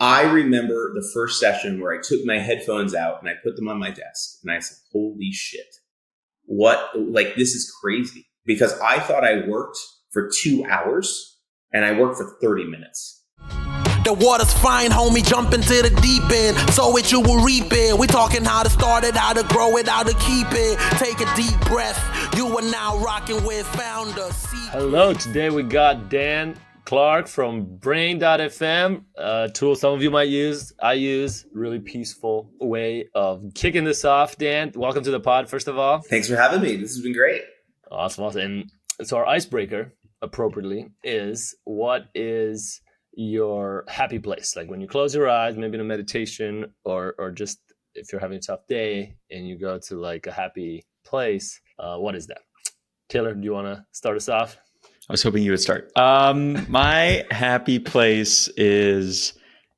I remember the first session where I took my headphones out and I put them on my desk and I said, holy shit, this is crazy, because I thought I worked for 2 hours and I worked for 30 minutes. The water's fine, homie, jump into the deep end. Sow it, you will reap it. We're talking how to start it, how to grow it, how to keep it. Take a deep breath. You are now rocking with founder. Hello, today we got Dan Clark from Brain.fm, tool some of you might use. I use really peaceful way of kicking this off. Dan, welcome to the pod, first of all. Thanks for having me. This has been great. Awesome. And so our icebreaker, appropriately, is what is your happy place? Like when you close your eyes, maybe in a meditation, or just if you're having a tough day and you go to like a happy place, what is that? Taylor, do you want to start us off? I was hoping you would start. My happy place is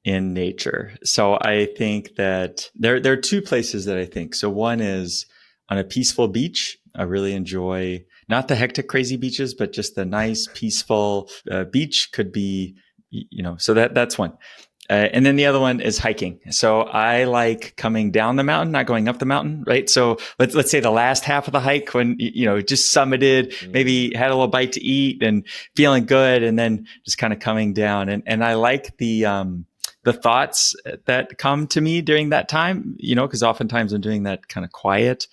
in nature. So I think that there are two places that I think. So one is on a peaceful beach. I really enjoy not the hectic, crazy beaches, but just the nice, peaceful beach could be, so that's one. And then the other one is hiking. So I like coming down the mountain, not going up the mountain, right? So let's say the last half of the hike when, just summited, maybe had a little bite to eat and feeling good, and then just kind of coming down. And I like the thoughts that come to me during that time, because oftentimes I'm doing that kind of quiet.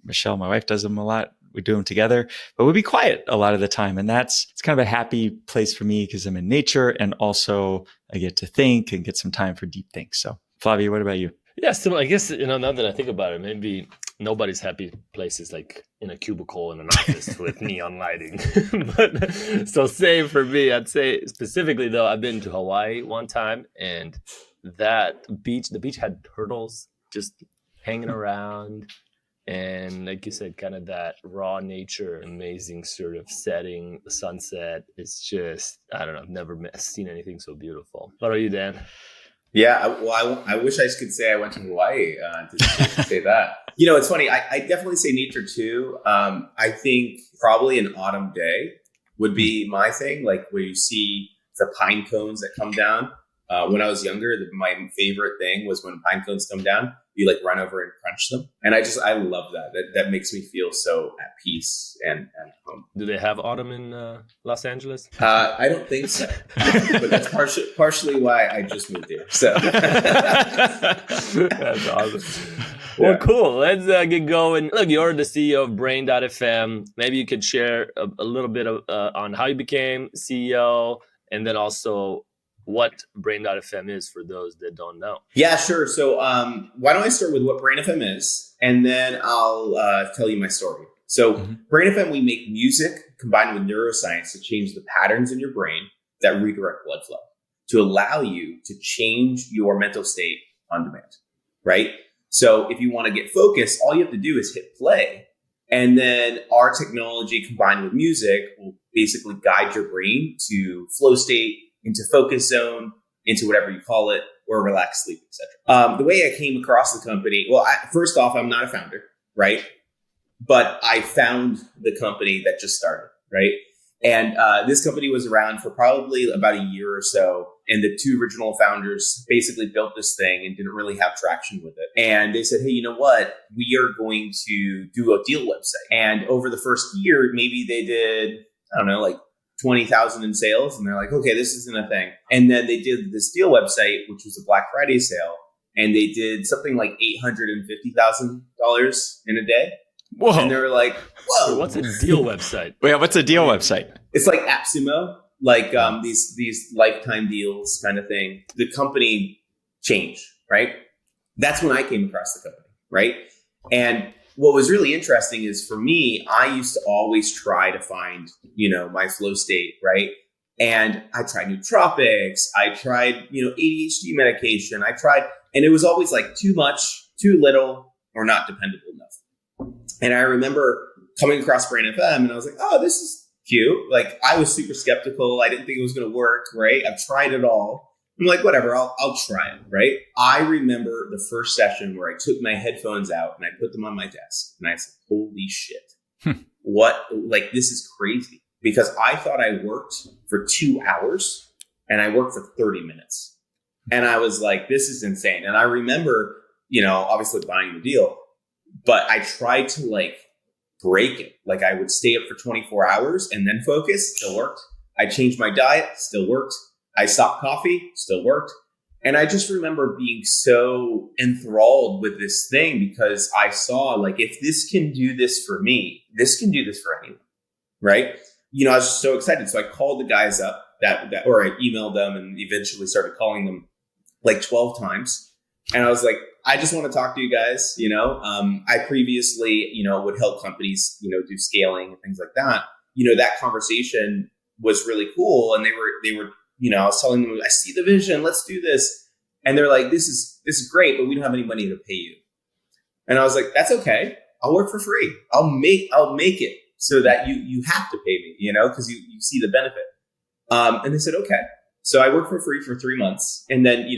Michelle, my wife, does them a lot. We do them together, but we'll be quiet a lot of the time. And it's kind of a happy place for me because I'm in nature, and also I get to think and get some time for deep things. So Flavio, what about you? Yeah, so I guess, now that I think about it, maybe nobody's happy place is like in a cubicle in an office with neon lighting. But so same for me, I'd say specifically though, I've been to Hawaii one time, and the beach had turtles just hanging around. And like you said, kind of that raw nature, amazing sort of setting, the sunset. It's just, I don't know, I've never seen anything so beautiful. What are you, Dan? Yeah, well, I wish I could say I went to Hawaii to say that. It's funny. I definitely say nature too. I think probably an autumn day would be my thing, like where you see the pine cones that come down. When I was younger, my favorite thing was when pine cones come down, you like run over and crunch them. And I love that. That makes me feel so at peace and home. Do they have autumn in Los Angeles? I don't think so. But that's partially why I just moved here. So that's awesome. Well, cool. Let's get going. Look, you're the CEO of Brain.fm. Maybe you could share a little bit on how you became CEO, and then also what Brain.fm is for those that don't know. Yeah, sure. So why don't I start with what BrainFM is, and then I'll tell you my story. So BrainFM, we make music combined with neuroscience to change the patterns in your brain that redirect blood flow to allow you to change your mental state on demand, right? So if you want to get focused, all you have to do is hit play. And then our technology combined with music will basically guide your brain to flow state, into focus zone, into whatever you call it, or relaxed sleep, etc. The way I came across the company, first off, I'm not a founder, right? But I found the company that just started, right? And this company was around for probably about a year or so. And the two original founders basically built this thing and didn't really have traction with it. And they said, hey, you know what? We are going to do a deal website. And over the first year, maybe they did, I don't know, like 20,000 in sales. And they're like, okay, this isn't a thing. And then they did this deal website, which was a Black Friday sale. And they did something like $850,000 in a day. Whoa. And they were like, whoa. What's a deal website? Wait, what's a deal website? It's like AppSumo, like these lifetime deals kind of thing. The company changed, right? That's when I came across the company, right? And what was really interesting is for me, I used to always try to find, my flow state, right? And I tried nootropics, I tried, ADHD medication, and it was always like too much, too little, or not dependable enough. And I remember coming across BrainFM and I was like, oh, this is cute. Like I was super skeptical. I didn't think it was going to work, right? I've tried it all. I'm like, whatever, I'll try it, right? I remember the first session where I took my headphones out and I put them on my desk and I said, holy shit, this is crazy. Because I thought I worked for 2 hours and I worked for 30 minutes. And I was like, this is insane. And I remember, obviously buying the deal, but I tried to like break it. Like I would stay up for 24 hours and then focus, still worked. I changed my diet, still worked. I stopped coffee, still worked. And I just remember being so enthralled with this thing because I saw like, if this can do this for me, this can do this for anyone, right? I was just so excited. So I called the guys up or I emailed them and eventually started calling them like 12 times. And I was like, I just want to talk to you guys. I previously, would help companies, do scaling and things like that. That conversation was really cool. And they were, I was telling them, I see the vision, let's do this. And they're like, this is great, but we don't have any money to pay you. And I was like, that's okay. I'll work for free. I'll make it so that you have to pay me, because you see the benefit. And they said, okay. So I worked for free for 3 months. And then,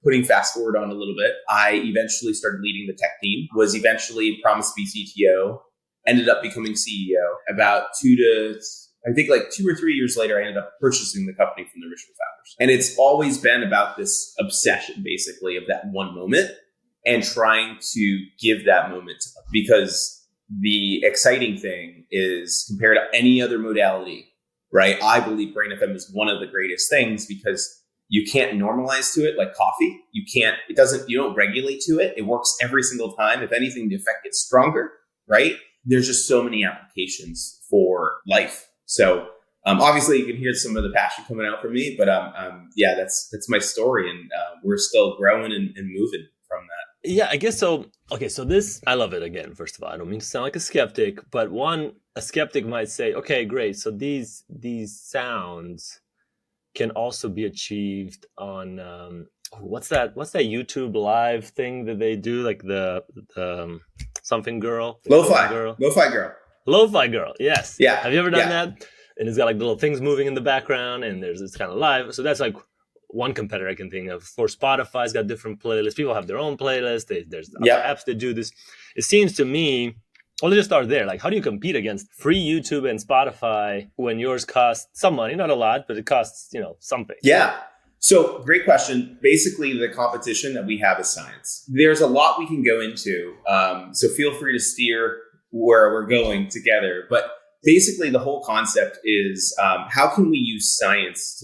putting fast forward on a little bit, I eventually started leading the tech team, was eventually promised to be CTO, ended up becoming CEO. About 2 or 3 years later, I ended up purchasing the company from the original founders. And it's always been about this obsession, basically, of that one moment and trying to give that moment to them. Because the exciting thing is, compared to any other modality, right? I believe BrainFM is one of the greatest things because you can't normalize to it like coffee. You don't regulate to it. It works every single time. If anything, the effect gets stronger, right? There's just so many applications for life. So obviously you can hear some of the passion coming out from me, but that's my story. And we're still growing and moving from that. Yeah, I guess so. Okay, so this, I love it again. First of all, I don't mean to sound like a skeptic, but a skeptic might say, okay, great. So these sounds can also be achieved on what's that YouTube live thing that they do, like the something girl, Lo-fi girl. Yes. Yeah. Have you ever done that? And it's got like little things moving in the background, and there's this kind of live. So that's like one competitor I can think of. For Spotify's got different playlists. People have their own playlists. There's other apps that do this. It seems to me, well, let's just start there. Like, how do you compete against free YouTube and Spotify when yours costs some money? Not a lot, but it costs, something. Yeah. So great question. Basically, the competition that we have is science. There's a lot we can go into. So feel free to steer where we're going together. But basically, the whole concept is how can we use science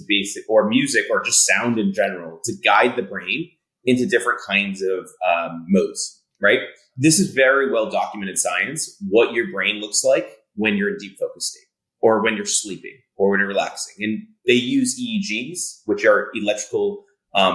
or music or just sound in general to guide the brain into different kinds of modes, right? This is very well documented science, what your brain looks like when you're in deep focus state or when you're sleeping or when you're relaxing. And they use EEGs, which are electrical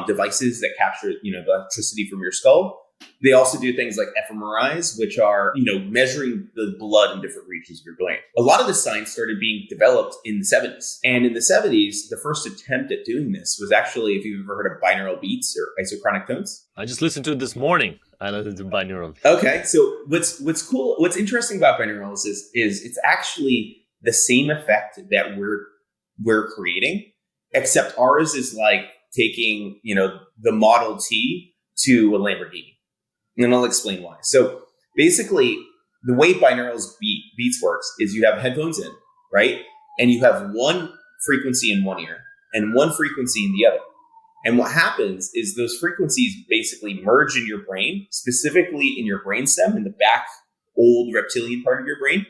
devices that capture, the electricity from your skull. They also do things like fMRIs, which are, measuring the blood in different regions of your brain. A lot of this science started being developed in the 70s. And in the 70s, the first attempt at doing this was actually, if you've ever heard of binaural beats or isochronic tones. I just listened to it this morning. I listened to binaural. Okay. So what's cool, what's interesting about binaurals is it's actually the same effect that we're creating, except ours is like taking, the Model T to a Lamborghini. And I'll explain why. So basically, the way binaurals beats works is you have headphones in, right? And you have one frequency in one ear and one frequency in the other. And what happens is those frequencies basically merge in your brain, specifically in your brainstem, in the back old reptilian part of your brain.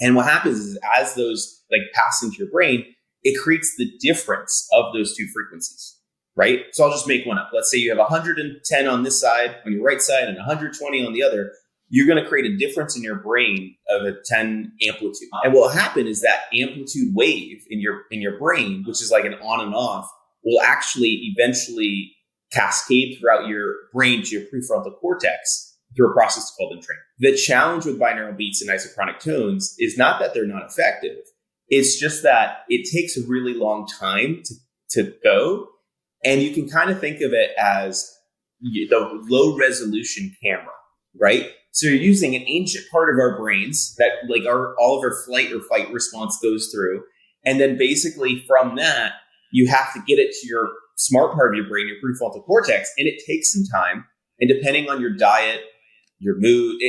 And what happens is as those pass into your brain, it creates the difference of those two frequencies. Right? So I'll just make one up. Let's say you have 110 on this side, on your right side, and 120 on the other. You're going to create a difference in your brain of a 10 amplitude. And what will happen is that amplitude wave in your brain, which is like an on and off, will actually eventually cascade throughout your brain to your prefrontal cortex through a process called entrainment. The challenge with binaural beats and isochronic tones is not that they're not effective. It's just that it takes a really long time to go. And you can kind of think of it as the low resolution camera, right? So you're using an ancient part of our brains that all of our flight or fight response goes through. And then basically from that, you have to get it to your smart part of your brain, your prefrontal cortex. And it takes some time. And depending on your diet, your mood,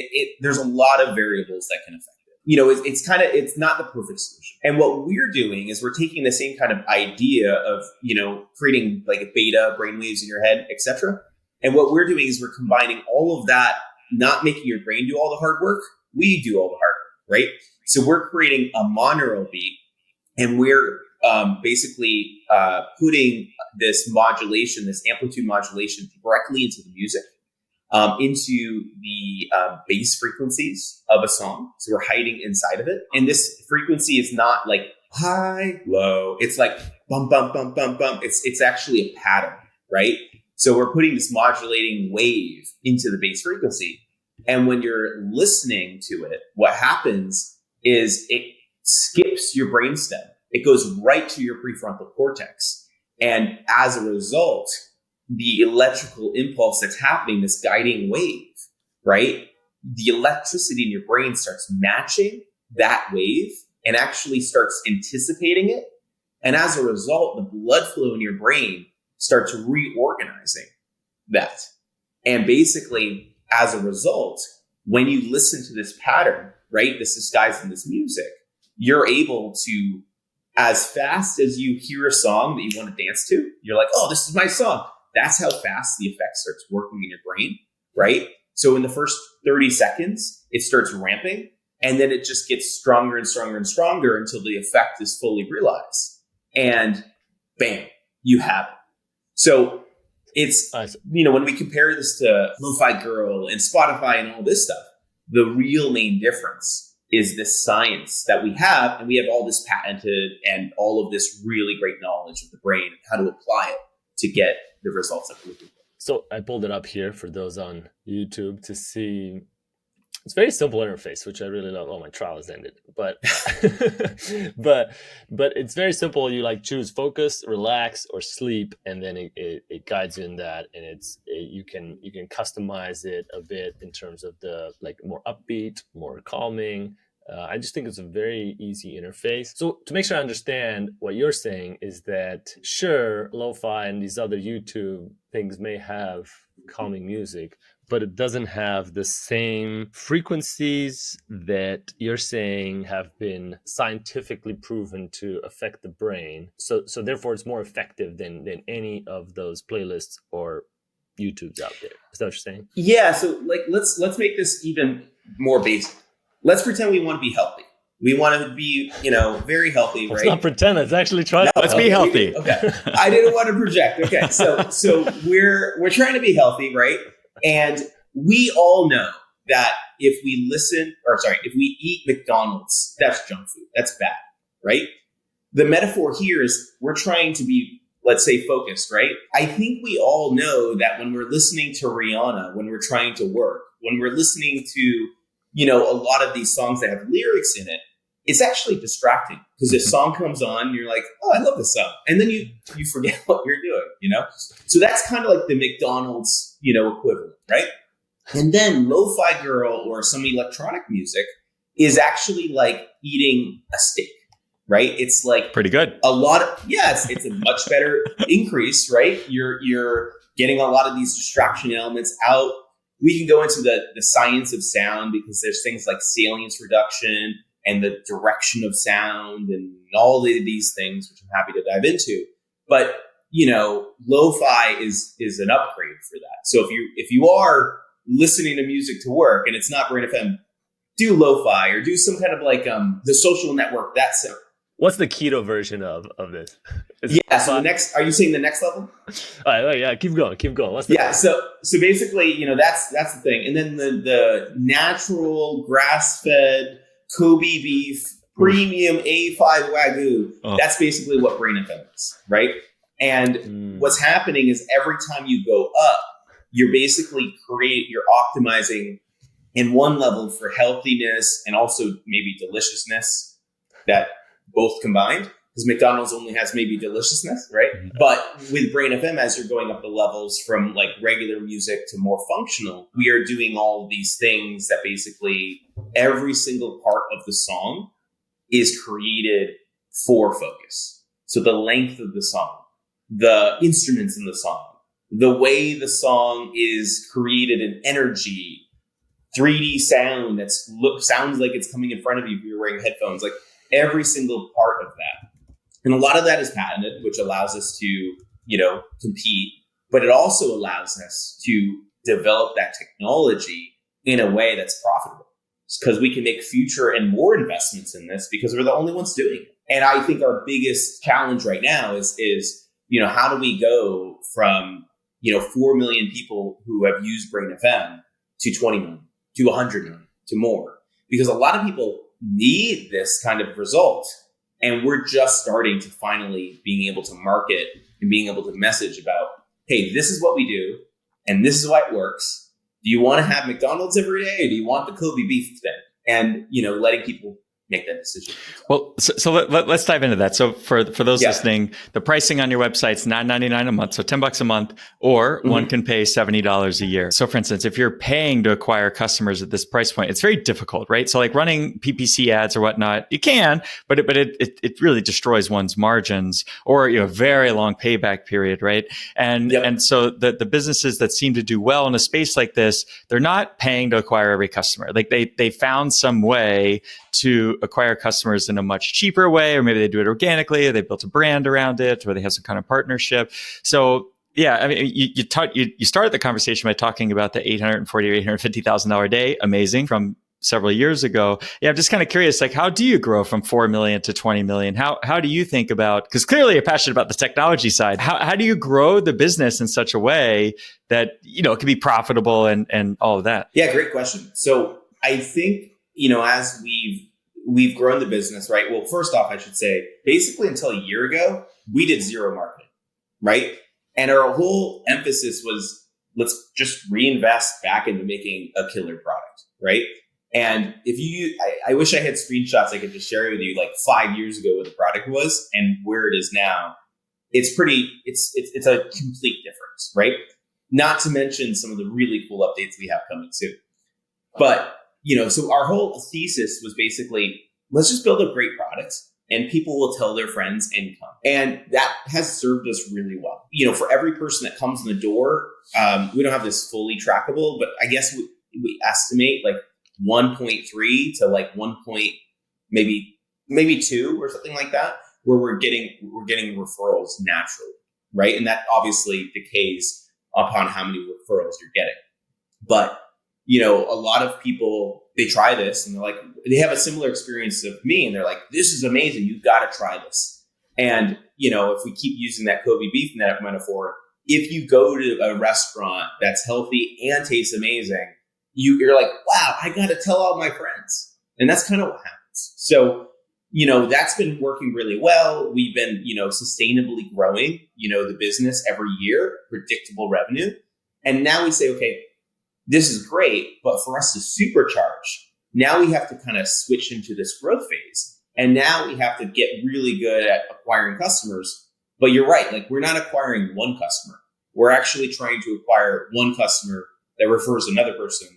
there's a lot of variables that can affect it. it's not the perfect solution. And what we're doing is we're taking the same kind of idea of, creating like a beta, brainwaves in your head, etc. And what we're doing is we're combining all of that, not making your brain do all the hard work. We do all the hard work, right? So we're creating a monaural beat, and we're basically putting this modulation, this amplitude modulation directly into the music, into the bass frequencies of a song. So we're hiding inside of it. And this frequency is not like high, low. It's like bum, bum, bum, bum, bum. It's actually a pattern, right? So we're putting this modulating wave into the bass frequency. And when you're listening to it, what happens is it skips your brainstem. It goes right to your prefrontal cortex. And as a result, the electrical impulse that's happening, this guiding wave, right? The electricity in your brain starts matching that wave and actually starts anticipating it. And as a result, the blood flow in your brain starts reorganizing that. And basically, as a result, when you listen to this pattern, right, this disguised in this music, you're able to, as fast as you hear a song that you want to dance to, you're like, oh, this is my song. That's how fast the effect starts working in your brain, right? So in the first 30 seconds, it starts ramping, and then it just gets stronger and stronger and stronger until the effect is fully realized. And bam, you have it. So it's, when we compare this to Lo-Fi Girl and Spotify and all this stuff, the real main difference is this science that we have, and we have all this patented and all of this really great knowledge of the brain and how to apply it to get the results that we're looking for. So I pulled it up here for those on YouTube to see. It's a very simple interface, which I really love. Oh, my trial has ended, but but it's very simple. You like choose focus, relax, or sleep, and then it guides you in that, and you can customize it a bit in terms of the like more upbeat, more calming. I just think it's a very easy interface. So to make sure I understand what you're saying is that sure, lo-fi and these other YouTube things may have calming music, but it doesn't have the same frequencies that you're saying have been scientifically proven to affect the brain. So therefore it's more effective than any of those playlists or YouTubes out there. Is that what you're saying? Yeah. So like, let's make this even more basic. Let's pretend we want to be healthy. We want to be, very healthy, right? Let's not pretend. Let's actually try. Let's be healthy. Okay. I didn't want to project. Okay. So we're trying to be healthy, right? And we all know that if we eat McDonald's, that's junk food. That's bad, right? The metaphor here is we're trying to be, let's say, focused, right? I think we all know that when we're listening to Rihanna, when we're trying to work, when we're listening to, a lot of these songs that have lyrics in it, it's actually distracting because this song comes on and you're like, oh, I love this song. And then you forget what you're doing, So that's kind of like the McDonald's, equivalent, right? And then Lo-Fi Girl or some electronic music is actually like eating a steak, right? It's like pretty good. It's a much better increase, right? You're getting a lot of these distraction elements out. We can go into the science of sound because there's things like salience reduction and the direction of sound and all of these things, which I'm happy to dive into. But, lo-fi is an upgrade for that. So if you are listening to music to work and it's not BrainFM, do lo-fi or do some kind of like the social network. That's it. What's the keto version of this? So are you saying the next level? Yeah, keep going. What's the so basically, that's the thing. And then the natural grass-fed Kobe beef, premium A5 Wagyu, that's basically what BrainFM is, right? And what's happening is every time you go up, you're optimizing in one level for healthiness and also maybe deliciousness, that both combined, because McDonald's only has maybe deliciousness, right? But with BrainFM, as you're going up the levels from like regular music to more functional, we are doing all of these things that basically every single part of the song is created for focus. So the length of the song, the instruments in the song, the way the song is created in energy, 3D sound sounds like it's coming in front of you if you're wearing headphones, like every single part of that. And a lot of that is patented, which allows us to, compete, but it also allows us to develop that technology in a way that's profitable, because we can make future and more investments in this because we're the only ones doing it. And I think our biggest challenge right now is how do we go from 4 million people who have used BrainFM to 20 million, to 100 million, to more, because a lot of people need this kind of result. And we're just starting to finally being able to market and being able to message about, hey, this is what we do, and this is why it works. Do you want to have McDonald's every day, or do you want the Kobe beef thing? And, letting people make that decision. Well, so let's dive into that. So for those listening, the pricing on your website is $9.99 a month, so $10 a month, or one can pay $70 a year. So for instance, if you're paying to acquire customers at this price point, it's very difficult, right? So like running PPC ads or whatnot, you can, but it really destroys one's margins, or a very long payback period, right? And so the businesses that seem to do well in a space like this, they're not paying to acquire every customer. Like they found some way to acquire customers in a much cheaper way, or maybe they do it organically, or they built a brand around it, or they have some kind of partnership. So yeah, I mean, you started the conversation by talking about the $840,000 or $850,000 a day, amazing, from several years ago. Yeah, I'm just kind of curious, like, how do you grow from 4 million to 20 million? How do you think about, because clearly you're passionate about the technology side, how do you grow the business in such a way that, it can be profitable and all of that? Yeah, great question. So I think, as we've grown the business, right? Well, first off, I should say, basically until a year ago, we did zero marketing, right? And our whole emphasis was, let's just reinvest back into making a killer product, right? And I wish I had screenshots I could just share with you, like 5 years ago what the product was and where it is now. It's a complete difference, right? Not to mention some of the really cool updates we have coming soon. But so our whole thesis was basically, let's just build a great product and people will tell their friends and come. And that has served us really well. For every person that comes in the door, we don't have this fully trackable, but I guess we estimate like 1.3 to like 1 maybe 2 or something like that, where we're getting referrals naturally, right? And that obviously decays upon how many referrals you're getting. But a lot of people, they try this and they're like, they have a similar experience of me and they're like, this is amazing. You've got to try this. And, if we keep using that Kobe beef metaphor, if you go to a restaurant that's healthy and tastes amazing, you're like, wow, I got to tell all my friends. And that's kind of what happens. So, that's been working really well. We've been, sustainably growing, the business every year, predictable revenue. And now we say, okay, this is great, but for us to supercharge, now we have to kind of switch into this growth phase. And now we have to get really good at acquiring customers. But you're right, like we're not acquiring one customer. We're actually trying to acquire one customer that refers another person.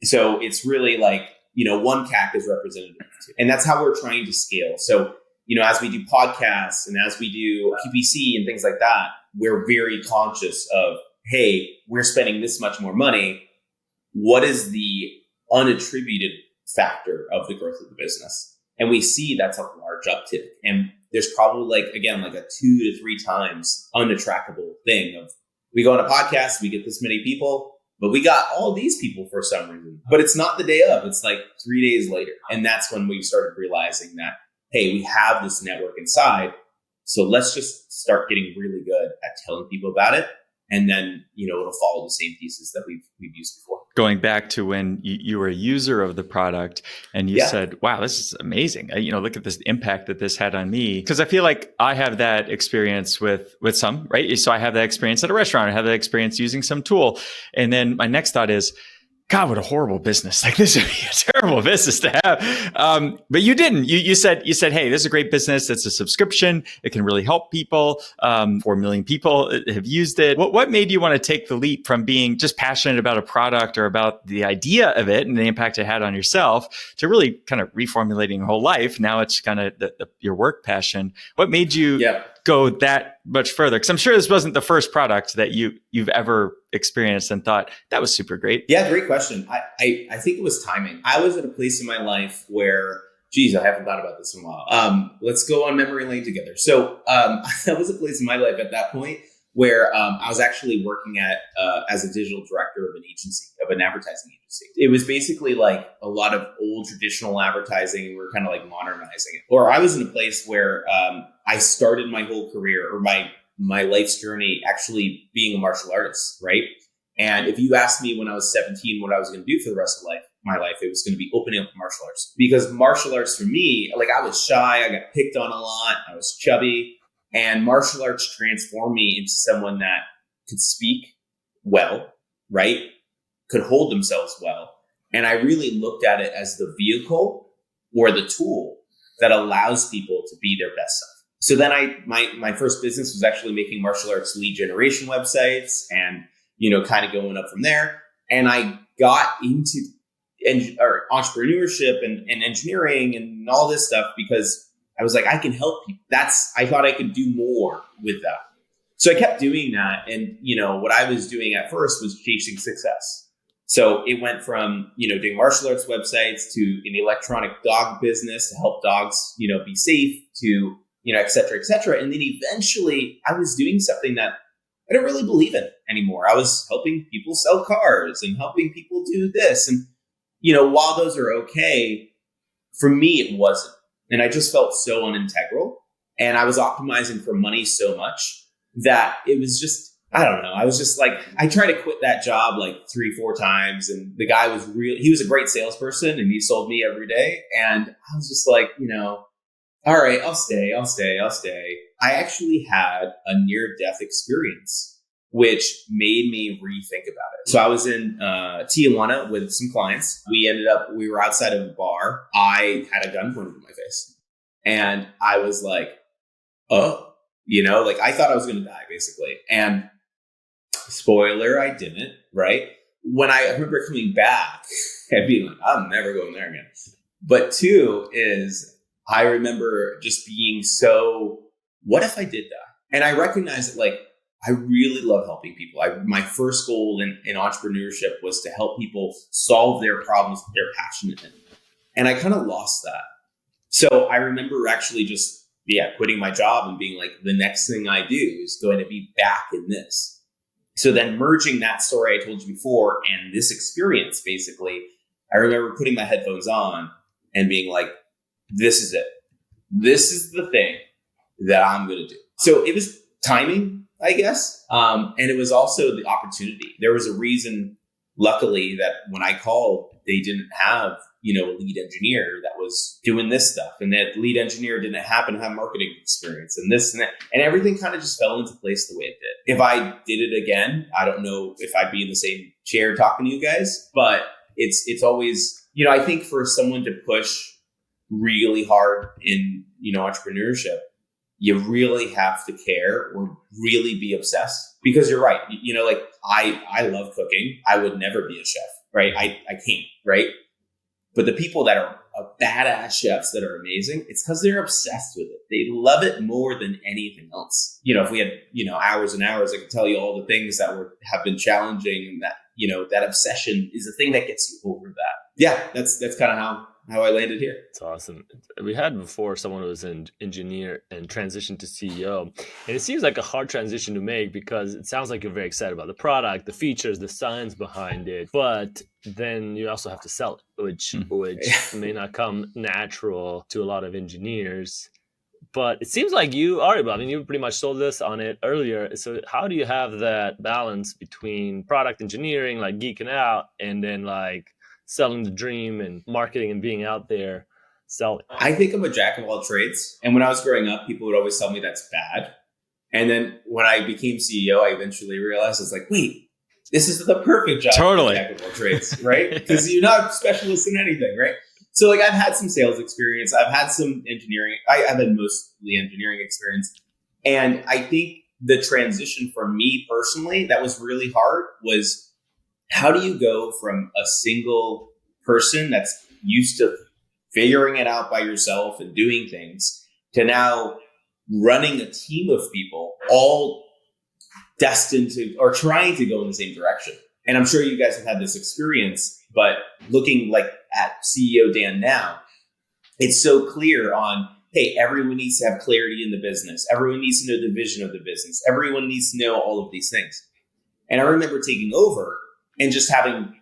So it's really like, one CAC is representative of two. And that's how we're trying to scale. So, as we do podcasts and as we do PPC and things like that, we're very conscious of, hey, we're spending this much more money. What is the unattributed factor of the growth of the business? And we see that's a large uptick. And there's probably like a 2 to 3 times unattractable thing of, we go on a podcast, we get this many people, but we got all these people for some reason. But it's not the day of, it's like 3 days later. And that's when we started realizing that, hey, we have this network inside. So let's just start getting really good at telling people about it. And then, it'll follow the same thesis that we've used before. Going back to when you were a user of the product and you said, wow, this is amazing. Look at this impact that this had on me. Because I feel like I have that experience with some, right? So I have that experience at a restaurant. I have that experience using some tool. And then my next thought is, God, what a horrible business. Like, this would be a terrible business to have. But you didn't. You said, hey, this is a great business. It's a subscription. It can really help people. 4 million people have used it. What made you want to take the leap from being just passionate about a product or about the idea of it and the impact it had on yourself to really kind of reformulating your whole life? Now it's kind of your work passion. What made you go that much further? Because I'm sure this wasn't the first product that you've ever experienced and thought that was super great. Yeah, great question. I think it was timing. I was at a place in my life where, geez, I haven't thought about this in a while. Let's go on memory lane together. So that was a place in my life at that point where I was actually working at as a digital director of an agency, of an advertising agency. It was basically like a lot of old traditional advertising, and we were kind of like modernizing it. Or I was in a place where I started my whole career, or my life's journey, actually being a martial artist, right? And if you asked me when I was 17 what I was going to do for the rest of my life, it was going to be opening up martial arts. Because martial arts for me, like, I was shy, I got picked on a lot, I was chubby. And martial arts transformed me into someone that could speak well, right? Could hold themselves well. And I really looked at it as the vehicle or the tool that allows people to be their best self. So then my first business was actually making martial arts lead generation websites and, kind of going up from there. And I got into entrepreneurship and engineering and all this stuff because I was like, I can help people. I thought I could do more with that. So I kept doing that. And, what I was doing at first was chasing success. So it went from, doing martial arts websites to an electronic dog business to help dogs, be safe, to, et cetera, et cetera. And then eventually I was doing something that I don't really believe in anymore. I was helping people sell cars and helping people do this. And, while those are okay, for me, it wasn't. And I just felt so unintegral, and I was optimizing for money so much that it was just, I don't know. I was just like, I tried to quit that job like 3-4 times, and the guy was he was a great salesperson and he sold me every day. And I was just like, all right, I'll stay. I actually had a near-death experience, which made me rethink about it. So I was in Tijuana with some clients. We were outside of a bar. I had a gun pointed at my face. And I was like, oh, I thought I was going to die, basically. And spoiler, I didn't, right? When I remember coming back and being like, I'm never going there again. But 2 is I remember just being so, what if I did die? And I recognized that, like, I really love helping people. My first goal in entrepreneurship was to help people solve their problems that they're passionate in. And I kind of lost that. So I remember actually just, quitting my job and being like, the next thing I do is going to be back in this. So then merging that story I told you before and this experience, basically, I remember putting my headphones on and being like, this is it. This is the thing that I'm going to do. So it was timing, I guess. And it was also the opportunity. There was a reason, luckily, that when I called, they didn't have, a lead engineer that was doing this stuff. And that lead engineer didn't happen to have marketing experience and this and that. And everything kind of just fell into place the way it did. If I did it again, I don't know if I'd be in the same chair talking to you guys, but it's always, I think for someone to push really hard in, entrepreneurship, you really have to care or really be obsessed, because you're right. Like I love cooking. I would never be a chef, right? I can't, right? But the people that are badass chefs that are amazing, it's because they're obsessed with it. They love it more than anything else. If we had, hours and hours, I could tell you all the things that have been challenging, and that, that obsession is the thing that gets you over that. Yeah, that's kind of how I landed here. It's awesome. We had before someone who was an engineer and transitioned to CEO. And it seems like a hard transition to make, because it sounds like you're very excited about the product, the features, the science behind it. But then you also have to sell it, which may not come natural to a lot of engineers. But it seems like you are able. I mean, you pretty much sold this on it earlier. So how do you have that balance between product engineering, like geeking out, and then like selling the dream and marketing and being out there selling? I think I'm a jack of all trades. And when I was growing up, people would always tell me that's bad. And then when I became CEO, I eventually realized it's like, wait, this is the perfect job. Totally. Jack of all trades, right? Because you're not a specialist in anything, right? So like I've had some sales experience. I've had some engineering. I've had mostly engineering experience. And I think the transition for me personally, that was really hard, was how do you go from a single person that's used to figuring it out by yourself and doing things to now running a team of people all destined to or trying to go in the same direction. And I'm sure you guys have had this experience, but looking like at CEO Dan now, it's so clear on, hey, everyone needs to have clarity in the business. Everyone needs to know the vision of the business. Everyone needs to know all of these things. And I remember taking over and just having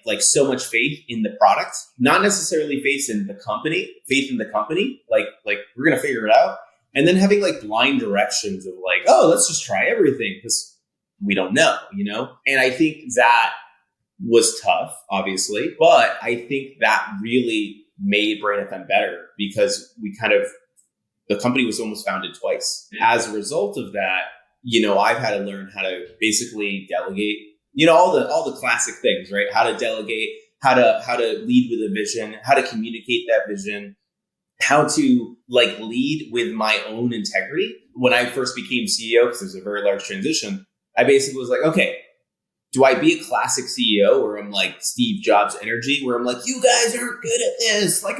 like so much faith in the product, not necessarily faith in the company, like we're going to figure it out. And then having like blind directions of like, oh, let's just try everything because we don't know, And I think that was tough, obviously, but I think that really made BrainFM better because the company was almost founded twice. As a result of that, I've had to learn how to basically delegate, all the classic things, right? How to delegate, how to lead with a vision, how to communicate that vision, how to like lead with my own integrity. When I first became CEO, because there's a very large transition, I basically was like, okay, do I be a classic CEO where I'm like Steve Jobs energy, where I'm like, you guys aren't good at this, like,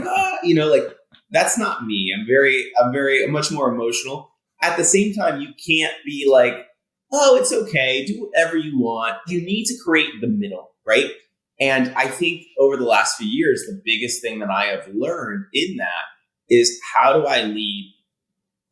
that's not me. I'm much more emotional. At the same time, you can't be like, oh, it's okay, do whatever you want. You need to create the middle, right? And I think over the last few years, the biggest thing that I have learned in that is how do I lead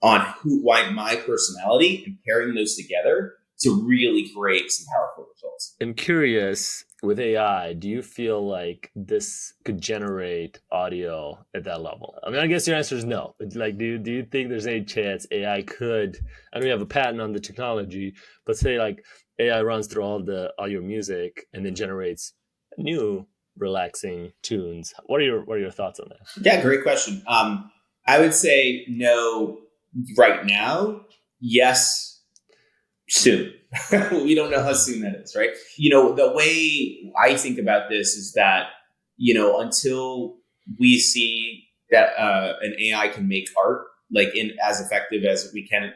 on why my personality and pairing those together to really create some powerful results. I'm curious, with AI, do you feel like this could generate audio at that level? I mean, I guess your answer is no. But like, do you think there's any chance AI could, I know you have a patent on the technology, but say like AI runs through all your music and then generates new relaxing tunes. What are your thoughts on that? Yeah, great question. I would say no right now. Yes, soon. We don't know how soon that is, right? The way I think about this is that, until we see that an AI can make art like in as effective as we can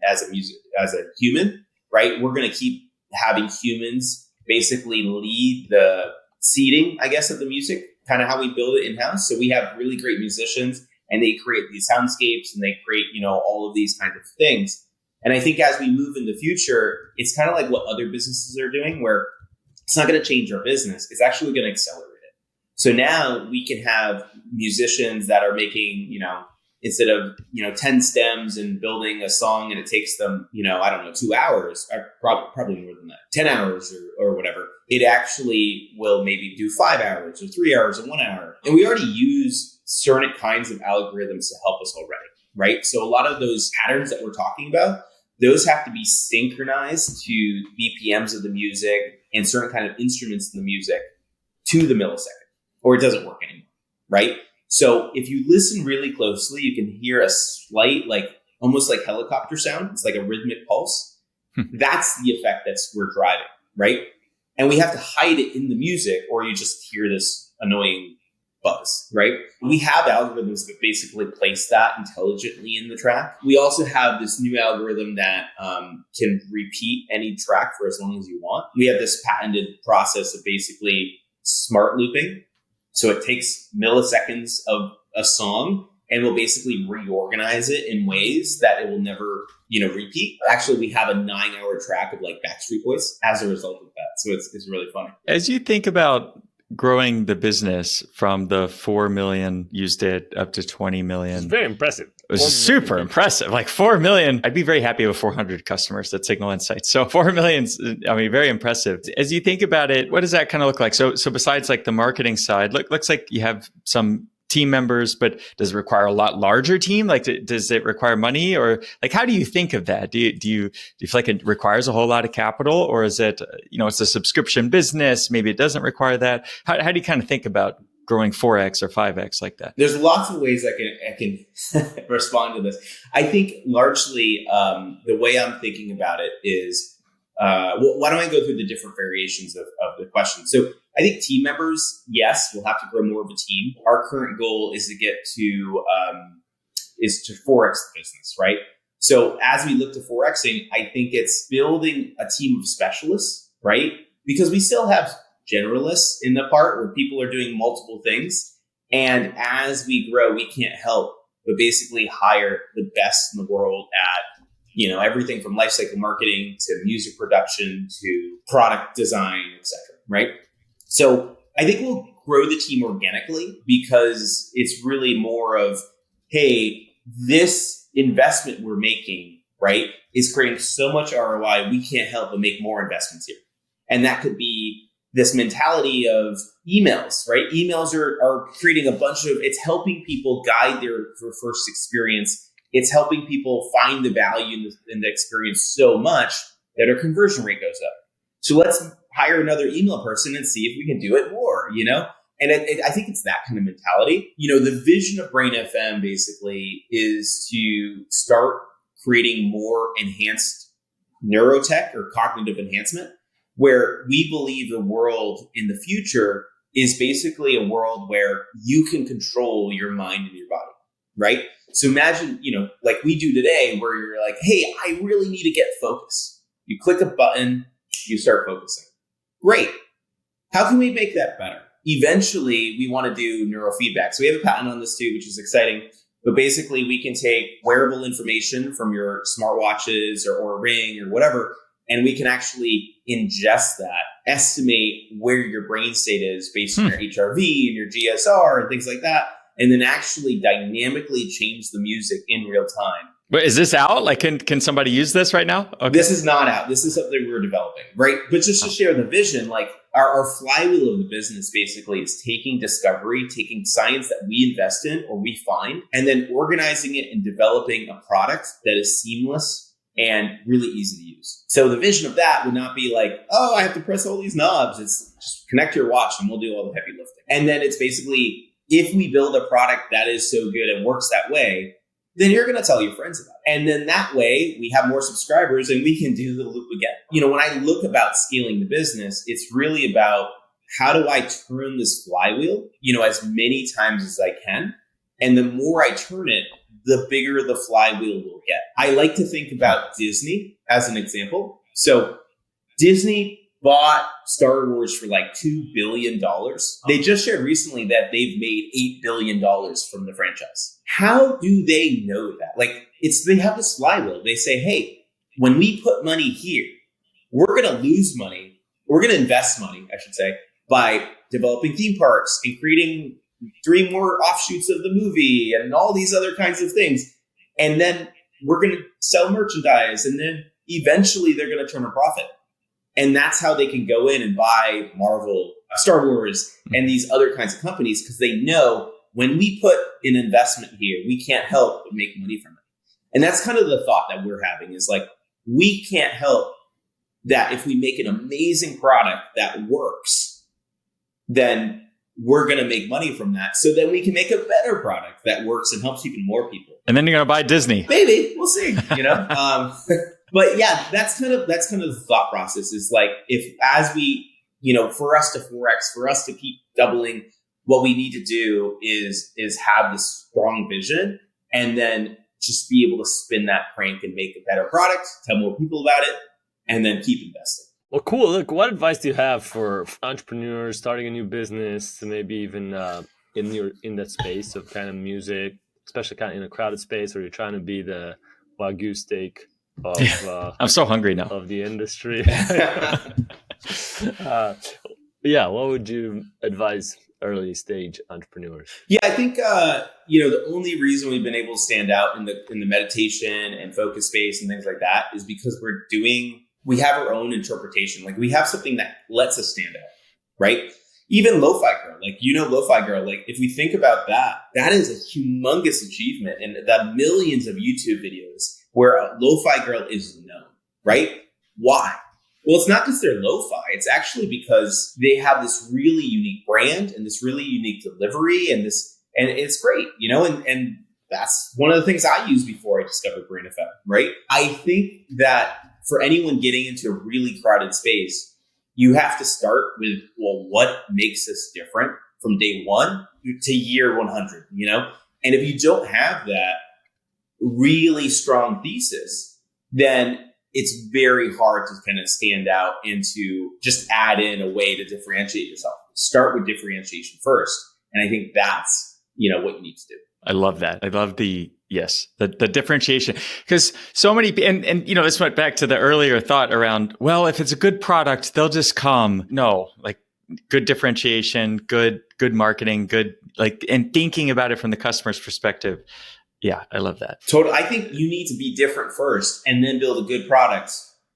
as a human, right? We're going to keep having humans basically lead the seeding, I guess, of the music, kind of how we build it in-house. So we have really great musicians and they create these soundscapes and they create, all of these kinds of things. And I think as we move in the future, it's kind of like what other businesses are doing, where it's not going to change our business. It's actually going to accelerate it. So now we can have musicians that are making, instead of, 10 stems and building a song and it takes them, 2 hours, or probably more than that, 10 hours or whatever. It actually will maybe do 5 hours or 3 hours or 1 hour. And we already use certain kinds of algorithms to help us already, right? So a lot of those patterns that we're talking about, those have to be synchronized to BPMs of the music and certain kind of instruments in the music to the millisecond, or it doesn't work anymore, right? So if you listen really closely, you can hear a slight, almost like helicopter sound. It's like a rhythmic pulse. That's the effect we're driving, right? And we have to hide it in the music, or you just hear this annoying buzz, right? We have algorithms that basically place that intelligently in the track. We also have this new algorithm that can repeat any track for as long as you want. We have this patented process of basically smart looping. So it takes milliseconds of a song and will basically reorganize it in ways that it will never, repeat. Actually, we have a 9-hour track of like Backstreet Boys as a result of that. So it's really funny. As you think about growing the business from the 4 million used it up to 20 million. It's very impressive. It was super impressive. Like 4 million, I'd be very happy with 400 customers at Signal Insights. So 4 million's, very impressive. As you think about it, what does that kind of look like? So besides like the marketing side, looks like you have some team members, but does it require a lot larger team? Like, does it require money, or like, how do you think of that? Do you feel like it requires a whole lot of capital, or is it, it's a subscription business? Maybe it doesn't require that. How do you kind of think about growing 4x or 5x like that? There's lots of ways I can respond to this. I think largely the way I'm thinking about it is, why don't I go through the different variations of the question? So I think team members, yes, we'll have to grow more of a team. Our current goal is to get to 4x the business, right? So as we look to 4xing, I think it's building a team of specialists, right? Because we still have generalists in the part where people are doing multiple things. And as we grow, we can't help but basically hire the best in the world at, everything from lifecycle marketing to music production to product design, etc. Right? So I think we'll grow the team organically because it's really more of, hey, this investment we're making, right, is creating so much ROI, we can't help but make more investments here. And that could be this mentality of emails, right? Emails are creating a bunch of, it's helping people guide their first experience. It's helping people find the value in the experience so much that our conversion rate goes up. So let's hire another email person and see if we can do it more, And I think it's that kind of mentality. The vision of BrainFM basically is to start creating more enhanced neurotech or cognitive enhancement, where we believe the world in the future is basically a world where you can control your mind and your body, right? So imagine, like we do today, where you're like, hey, I really need to get focus. You click a button, you start focusing. Great. How can we make that better? Eventually, we want to do neurofeedback. So we have a patent on this too, which is exciting. But basically, we can take wearable information from your smartwatches or a ring or whatever, and we can actually ingest that, estimate where your brain state is based on your HRV and your GSR and things like that, and then actually dynamically change the music in real time. But is this out? Like, can somebody use this right now? Okay. This is not out. This is something we're developing, right? But just to share the vision, like our flywheel of the business basically is taking discovery, taking science that we invest in or we find, and then organizing it and developing a product that is seamless and really easy to use. So the vision of that would not be like, oh, I have to press all these knobs. It's just connect your watch and we'll do all the heavy lifting. And then it's basically, if we build a product that is so good and works that way, then you're going to tell your friends about it. And then that way we have more subscribers and we can do the loop again. When I look about scaling the business, it's really about how do I turn this flywheel, as many times as I can. And the more I turn it, the bigger the flywheel will get. I like to think about Disney as an example. So Disney bought Star Wars for like $2 billion. They just shared recently that they've made $8 billion from the franchise. How do they know that? Like, they have this flywheel. They say, hey, when we put money here, we're going to lose money. We're going to invest money, I should say, by developing theme parks and creating 3 more offshoots of the movie and all these other kinds of things. And then we're going to sell merchandise. And then eventually they're going to turn a profit. And that's how they can go in and buy Marvel, Star Wars, and these other kinds of companies, because they know when we put an investment here, we can't help but make money from it. And that's kind of the thought that we're having is like, we can't help that if we make an amazing product that works, then we're going to make money from that. So then we can make a better product that works and helps even more people. And then you're going to buy Disney. Maybe, we'll see, But yeah, that's kind of the thought process is like, for us to 4X, for us to keep doubling, what we need to do is have this strong vision and then just be able to spin that crank and make a better product, tell more people about it, and then keep investing. Well, cool. Look, what advice do you have for entrepreneurs starting a new business, maybe even in that space of kind of music, especially kind of in a crowded space where you're trying to be the Wagyu steak of I'm so hungry now. Of the industry. What would you advise early stage entrepreneurs? Yeah, I think the only reason we've been able to stand out in the meditation and focus space and things like that is because we have our own interpretation. Like we have something that lets us stand out, right? Even Lo-Fi Girl, Lo-Fi Girl, like if we think about that, that is a humongous achievement, and the millions of YouTube videos where a Lo-Fi Girl is known, right? Why? Well, it's not because they're lo-fi. It's actually because they have this really unique brand and this really unique delivery and it's great, and that's one of the things I used before I discovered BrainFM, right? I think that for anyone getting into a really crowded space, you have to start with, well, what makes us different from day one to year 100, And if you don't have that really strong thesis, then it's very hard to kind of stand out and to just add in a way to differentiate yourself. Start with differentiation first. And I think that's, what you need to do. I love that. I love the differentiation, because so many, and this went back to the earlier thought around, well, if it's a good product, they'll just come. No, like good differentiation, good marketing, good, like, and thinking about it from the customer's perspective. Yeah, I love that. Totally. I think you need to be different first and then build a good product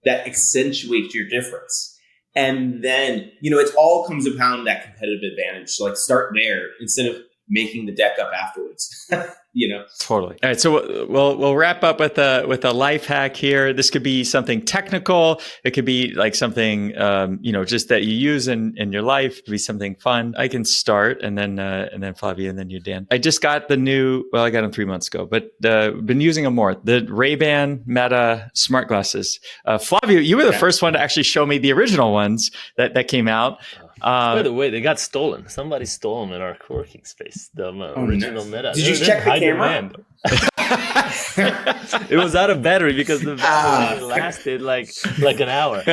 that accentuates your difference. And then, it all comes upon that competitive advantage. So like start there instead of making the deck up afterwards. Totally. All right, so we'll wrap up with a life hack here. This could be something technical. It could be like something just that you use in your life. It could be something fun. I can start, and then Flavia, and then you, Dan. I just got the new. Well, I got them 3 months ago, but been using them more. The Ray-Ban Meta smart glasses. Flavia, you were the first one to actually show me the original ones that came out. By the way, they got stolen. Somebody stole them in our co-working space. The original Meta. Did you check the camera? It was out of battery because the battery lasted like an hour.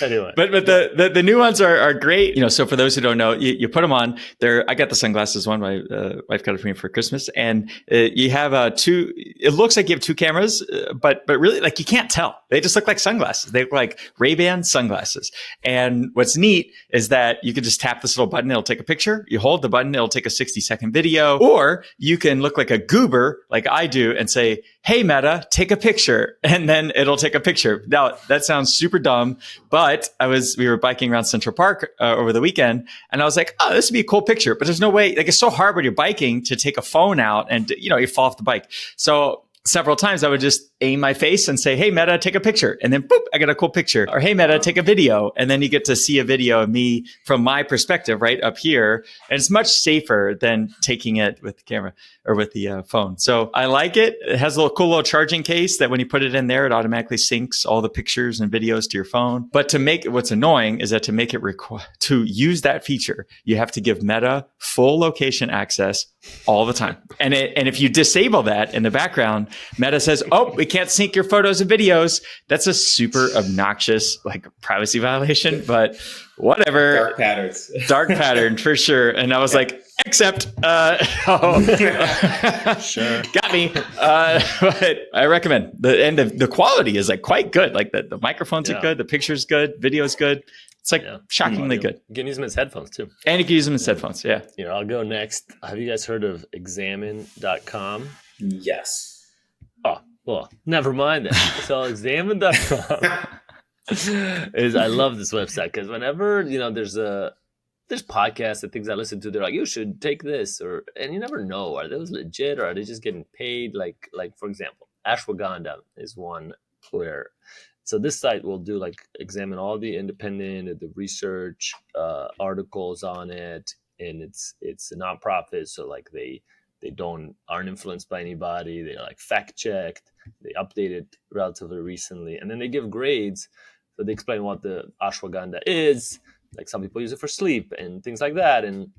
Anyway, but the new ones are great. So for those who don't know, you put them on. I got the sunglasses one. My wife got it for me for Christmas, and you have two. It looks like you have two cameras, but really, like, you can't tell. They just look like sunglasses. They look like Ray-Ban sunglasses. And what's neat is that you can just tap this little button. It'll take a picture. You hold the button. It'll take a 60-second video. Or you can look like a goober, like I do, and say, "Hey, Meta, take a picture." And then it'll take a picture. Now, that sounds super dumb, but we were biking around Central Park over the weekend, and I was like, oh, this would be a cool picture. But there's no way. Like, it's so hard when you're biking to take a phone out and, you fall off the bike. So several times I would just aim my face and say, "Hey, Meta, take a picture." And then boop, I get a cool picture. Or, "Hey, Meta, take a video." And then you get to see a video of me from my perspective right up here. And it's much safer than taking it with the camera or with the phone. So I like it. It has a cool little charging case that when you put it in there, it automatically syncs all the pictures and videos to your phone. But what's annoying is that to make it to use that feature, you have to give Meta full location access all the time. And if you disable that in the background, Meta says, "Oh, we can't sync your photos and videos." That's a super obnoxious, like, privacy violation, but whatever. Dark pattern for sure. And I was like, "Accept." Sure. Got me. But I recommend the quality is like quite good. Like the microphones are good. The picture's good. Video's good. It's like shockingly good. You can use them as headphones too. And you can use them as headphones. Yeah. I'll go next. Have you guys heard of examine.com? Yes. Oh, well, never mind then. So examine.com I love this website because whenever, there's podcasts and things I listen to, they're like, "You should take this," and you never know, are those legit or are they just getting paid? Like for example, ashwagandha is one where, so this site will do examine all the independent, the research articles on it, and it's a nonprofit, so they aren't influenced by anybody. They're fact checked. They updated relatively recently, and then they give grades. So they explain what the ashwagandha is. Like, some people use it for sleep and things like that. And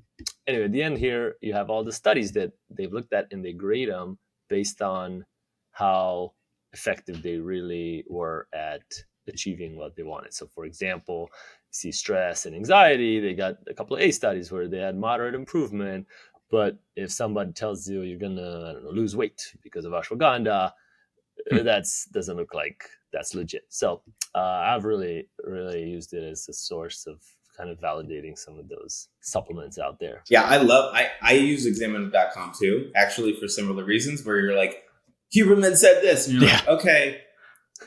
anyway, at the end here, you have all the studies that they've looked at, and they grade them based on how effective they really were at achieving what they wanted. So for example, you see stress and anxiety, they got a couple of A studies where they had moderate improvement. But if somebody tells you you're gonna, lose weight because of ashwagandha, that doesn't look like that's legit. So I've really, really used it as a source of kind of validating some of those supplements out there. Yeah, I use examine.com too, actually, for similar reasons, where you're like, Huberman said this, and you're like, okay,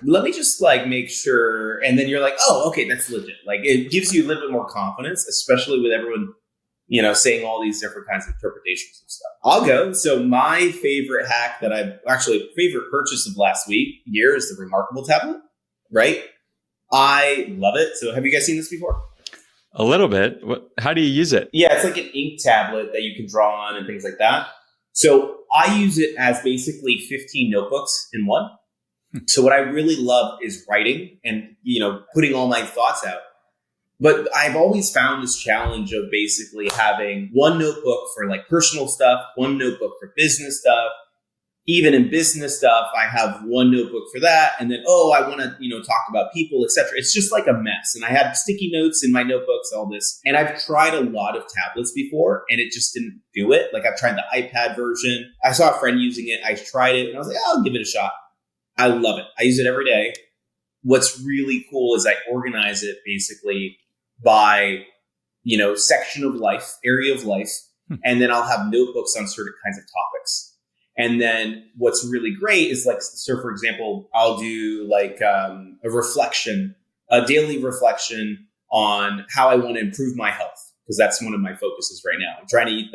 let me just make sure. And then you're like, oh, okay, that's legit. It gives you a little bit more confidence, especially with everyone, saying all these different kinds of interpretations of stuff. I'll go. So my favorite hack favorite purchase of last year is the Remarkable tablet, right? I love it. So have you guys seen this before? A little bit. How do you use it? Yeah, it's like an ink tablet that you can draw on and things like that. So I use it as basically 15 notebooks in one. So what I really love is writing and, putting all my thoughts out. But I've always found this challenge of basically having one notebook for personal stuff, one notebook for business stuff, even in business stuff, I have one notebook for that. And then, I want to, talk about people, etc. It's just like a mess. And I had sticky notes in my notebooks, all this. And I've tried a lot of tablets before and it just didn't do it. Like I've tried the iPad version. I saw a friend using it. I tried it and I was like, I'll give it a shot. I love it. I use it every day. What's really cool is I organize it basically by, section of life, area of life. And then I'll have notebooks on certain kinds of topics. And then what's really great is like, so for example, I'll do like a reflection, a daily reflection on how I want to improve my health, because that's one of my focuses right now. I'm trying to eat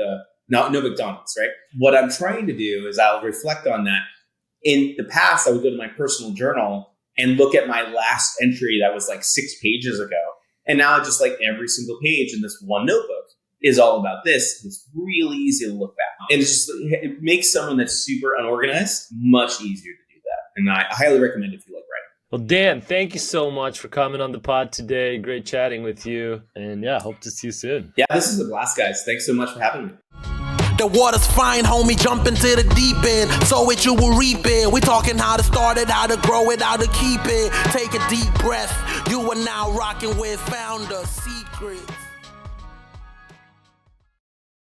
no McDonald's, right? What I'm trying to do is I'll reflect on that. In the past, I would go to my personal journal and look at my last entry that was like 6 pages ago. And now just like every single page in this one notebook is all about this. It's really easy to look back on. And it makes someone that's super unorganized much easier to do that. And I highly recommend if you like writing. Well, Dan, thank you so much for coming on the pod today. Great chatting with you. And hope to see you soon. Yeah, this is a blast, guys. Thanks so much for having me. The water's fine, homie, jump into the deep end. Sow it, you will reap it. We talking how to start it, how to grow it, how to keep it. Take a deep breath. You are now rocking with Founder Secrets.